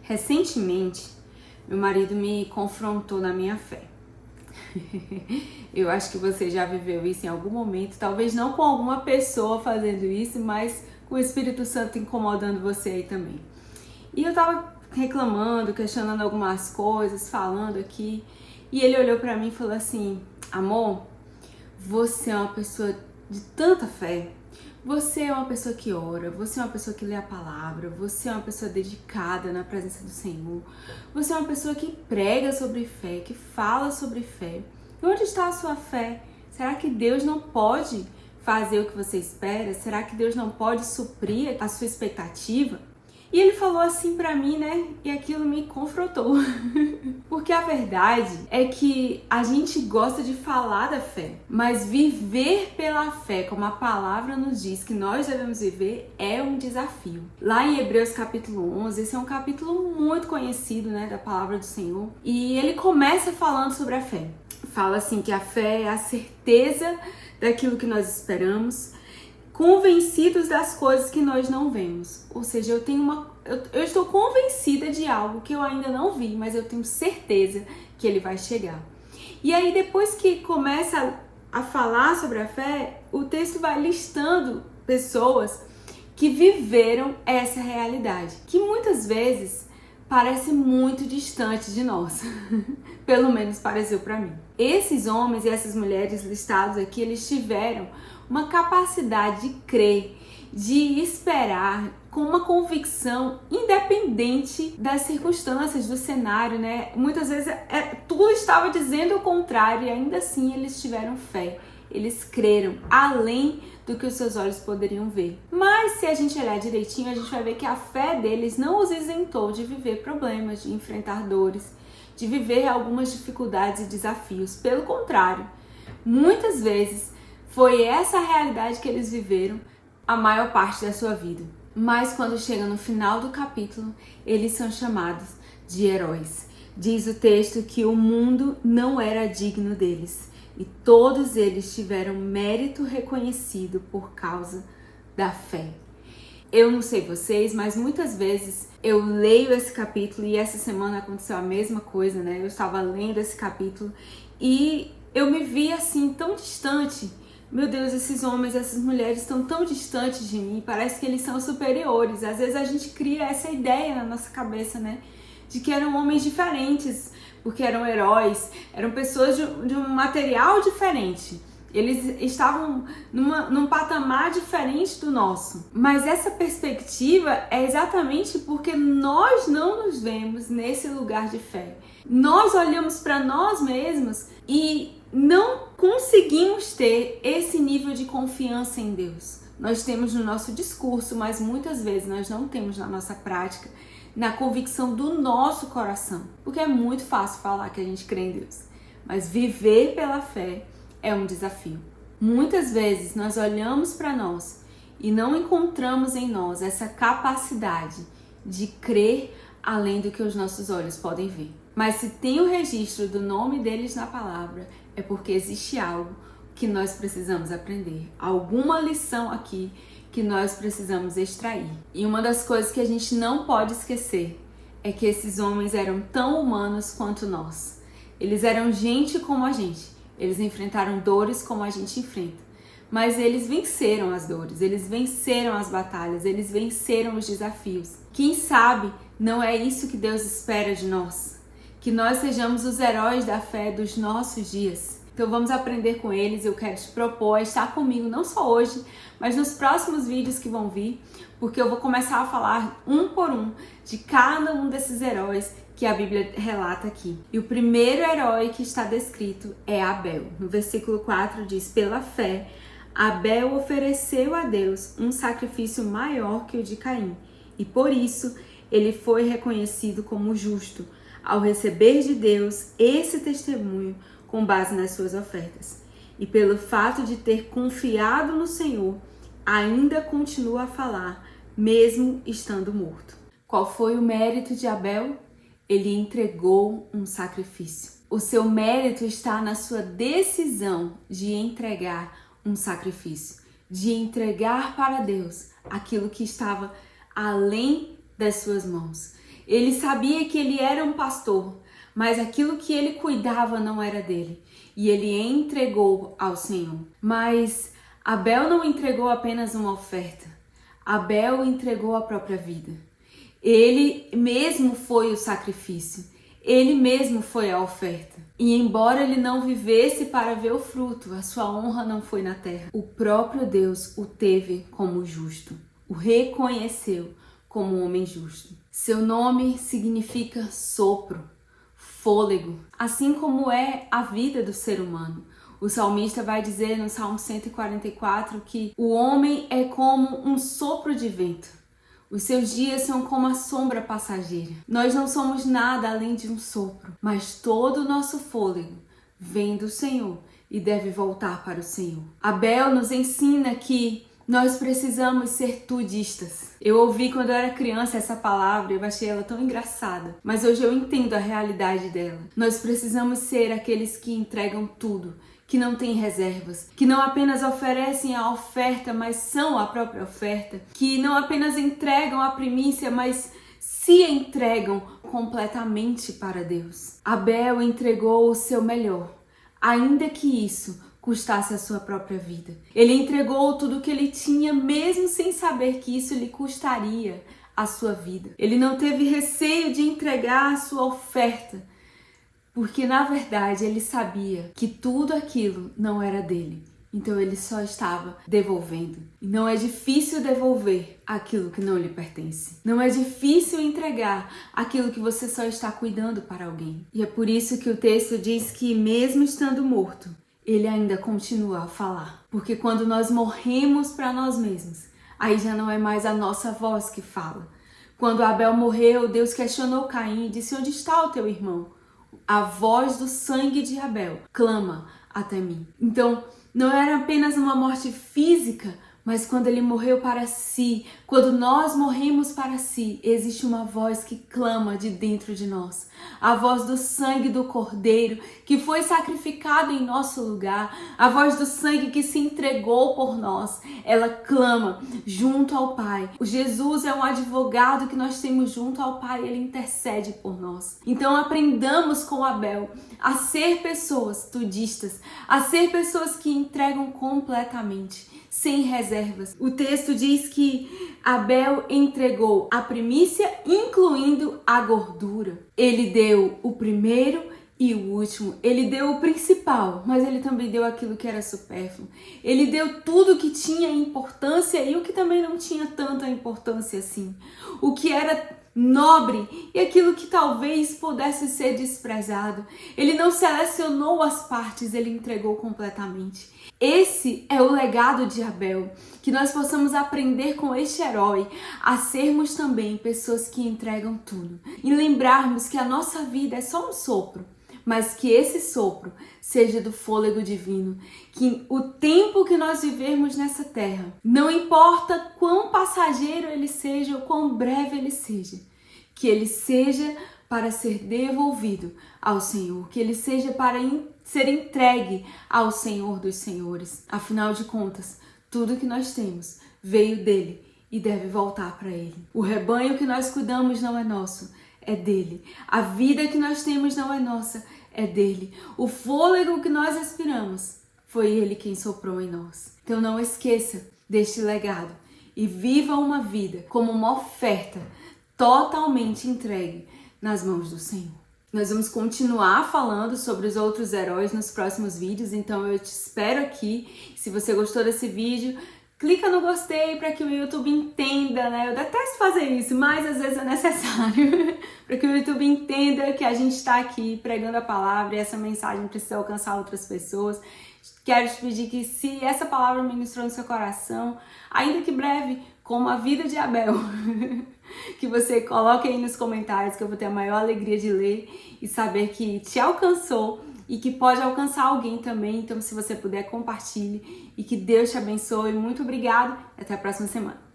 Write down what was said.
Recentemente, meu marido me confrontou na minha fé. Eu acho que você já viveu isso em algum momento, talvez não com alguma pessoa fazendo isso, mas com o Espírito Santo incomodando você aí também. E eu tava reclamando, questionando algumas coisas, falando aqui, e ele olhou pra mim e falou assim: amor, você é uma pessoa de tanta fé. Você é uma pessoa que ora, você é uma pessoa que lê a palavra, você é uma pessoa dedicada na presença do Senhor, você é uma pessoa que prega sobre fé, que fala sobre fé. E onde está a sua fé? Será que Deus não pode fazer o que você espera? Será que Deus não pode suprir a sua expectativa? E ele falou assim pra mim, né? E aquilo me confrontou. Porque a verdade é que a gente gosta de falar da fé, mas viver pela fé, como a palavra nos diz que nós devemos viver, é um desafio. Lá em Hebreus capítulo 11, esse é um capítulo muito conhecido, né, da palavra do Senhor. E ele começa falando sobre a fé. Fala assim que a fé é a certeza daquilo que nós esperamos, convencidos das coisas que nós não vemos. Ou seja, eu estou convencida de algo que eu ainda não vi, mas eu tenho certeza que ele vai chegar. E aí, depois que começa a falar sobre a fé, o texto vai listando pessoas que viveram essa realidade, que muitas vezes parece muito distante de nós. Pelo menos pareceu para mim. Esses homens e essas mulheres listados aqui, eles tiveram uma capacidade de crer, de esperar com uma convicção independente das circunstâncias, do cenário, né? Muitas vezes tudo estava dizendo o contrário e ainda assim eles tiveram fé. Eles creram além do que os seus olhos poderiam ver. Mas se a gente olhar direitinho, a gente vai ver que a fé deles não os isentou de viver problemas, de enfrentar dores, de viver algumas dificuldades e desafios. Pelo contrário, muitas vezes foi essa a realidade que eles viveram a maior parte da sua vida. Mas quando chega no final do capítulo, eles são chamados de heróis. Diz o texto que o mundo não era digno deles e todos eles tiveram mérito reconhecido por causa da fé. Eu não sei vocês, mas muitas vezes eu leio esse capítulo e essa semana aconteceu a mesma coisa, né? Eu estava lendo esse capítulo e eu me vi assim tão distante. Meu Deus, esses homens, essas mulheres estão tão distantes de mim, parece que eles são superiores. Às vezes a gente cria essa ideia na nossa cabeça, né? De que eram homens diferentes, porque eram heróis, eram pessoas de um material diferente. Eles estavam num patamar diferente do nosso. Mas essa perspectiva é exatamente porque nós não nos vemos nesse lugar de fé. Nós olhamos para nós mesmos e não conseguimos ter esse nível de confiança em Deus. Nós temos no nosso discurso, mas muitas vezes nós não temos na nossa prática, na convicção do nosso coração. Porque é muito fácil falar que a gente crê em Deus, mas viver pela fé é um desafio. Muitas vezes nós olhamos para nós e não encontramos em nós essa capacidade de crer além do que os nossos olhos podem ver. Mas se tem o registro do nome deles na palavra, é porque existe algo que nós precisamos aprender. Alguma lição aqui que nós precisamos extrair. E uma das coisas que a gente não pode esquecer é que esses homens eram tão humanos quanto nós. Eles eram gente como a gente. Eles enfrentaram dores como a gente enfrenta. Mas eles venceram as dores, eles venceram as batalhas, eles venceram os desafios. Quem sabe não é isso que Deus espera de nós? Que nós sejamos os heróis da fé dos nossos dias. Então vamos aprender com eles. Eu quero te propor a estar comigo, não só hoje, mas nos próximos vídeos que vão vir, porque eu vou começar a falar um por um de cada um desses heróis que a Bíblia relata aqui. E o primeiro herói que está descrito é Abel. No versículo 4 diz: pela fé, Abel ofereceu a Deus um sacrifício maior que o de Caim, e por isso ele foi reconhecido como justo, ao receber de Deus esse testemunho com base nas suas ofertas. E pelo fato de ter confiado no Senhor, ainda continua a falar, mesmo estando morto. Qual foi o mérito de Abel? Ele entregou um sacrifício. O seu mérito está na sua decisão de entregar um sacrifício, de entregar para Deus aquilo que estava além das suas mãos. Ele sabia que ele era um pastor, mas aquilo que ele cuidava não era dele. E ele entregou ao Senhor. Mas Abel não entregou apenas uma oferta. Abel entregou a própria vida. Ele mesmo foi o sacrifício. Ele mesmo foi a oferta. E embora ele não vivesse para ver o fruto, a sua honra não foi na terra. O próprio Deus o teve como justo. O reconheceu como um homem justo. Seu nome significa sopro, fôlego, assim como é a vida do ser humano. O salmista vai dizer no Salmo 144 que o homem é como um sopro de vento. Os seus dias são como a sombra passageira. Nós não somos nada além de um sopro, mas todo o nosso fôlego vem do Senhor e deve voltar para o Senhor. Abel nos ensina que nós precisamos ser tudistas. Eu ouvi quando eu era criança essa palavra e eu achei ela tão engraçada, mas hoje eu entendo a realidade dela. Nós precisamos ser aqueles que entregam tudo, que não têm reservas, que não apenas oferecem a oferta, mas são a própria oferta, que não apenas entregam a primícia, mas se entregam completamente para Deus. Abel entregou o seu melhor, ainda que isso custasse a sua própria vida. Ele entregou tudo o que ele tinha, mesmo sem saber que isso lhe custaria a sua vida. Ele não teve receio de entregar a sua oferta, porque na verdade ele sabia que tudo aquilo não era dele. Então ele só estava devolvendo. E não é difícil devolver aquilo que não lhe pertence. Não é difícil entregar aquilo que você só está cuidando para alguém. E é por isso que o texto diz que mesmo estando morto, ele ainda continua a falar. Porque quando nós morremos para nós mesmos, aí já não é mais a nossa voz que fala. Quando Abel morreu, Deus questionou Caim e disse: onde está o teu irmão? A voz do sangue de Abel clama até mim. Então, não era apenas uma morte física, mas quando ele morreu para si, quando nós morremos para si, existe uma voz que clama de dentro de nós. A voz do sangue do Cordeiro que foi sacrificado em nosso lugar, a voz do sangue que se entregou por nós, ela clama junto ao Pai. O Jesus é um advogado que nós temos junto ao Pai, ele intercede por nós. Então aprendamos com Abel a ser pessoas tudistas, a ser pessoas que entregam completamente, sem reservas. O texto diz que Abel entregou a primícia, incluindo a gordura. Ele deu o primeiro e o último. Ele deu o principal, mas ele também deu aquilo que era supérfluo. Ele deu tudo que tinha importância e o que também não tinha tanta importância assim. O que era nobre e aquilo que talvez pudesse ser desprezado. Ele não selecionou as partes, ele entregou completamente. Esse é o legado de Abel, que nós possamos aprender com este herói a sermos também pessoas que entregam tudo e lembrarmos que a nossa vida é só um sopro, mas que esse sopro seja do fôlego divino, que o tempo que nós vivemos nessa terra, não importa quão passageiro ele seja ou quão breve ele seja, que ele seja para ser devolvido ao Senhor, que ele seja para ser entregue ao Senhor dos Senhores. Afinal de contas, tudo que nós temos veio dele e deve voltar para ele. O rebanho que nós cuidamos não é nosso, é dele. A vida que nós temos não é nossa, é dele. O fôlego que nós respiramos, foi ele quem soprou em nós. Então não esqueça deste legado e viva uma vida como uma oferta totalmente entregue nas mãos do Senhor. Nós vamos continuar falando sobre os outros heróis nos próximos vídeos, então eu te espero aqui. Se você gostou desse vídeo, clica no gostei para que o YouTube entenda, né? Eu detesto fazer isso, mas às vezes é necessário para que o YouTube entenda que a gente está aqui pregando a palavra e essa mensagem precisa alcançar outras pessoas. Quero te pedir que, se essa palavra ministrou no seu coração, ainda que breve, como a vida de Abel, que você coloque aí nos comentários, que eu vou ter a maior alegria de ler e saber que te alcançou e que pode alcançar alguém também. Então, se você puder, compartilhe e que Deus te abençoe. Muito obrigado e até a próxima semana.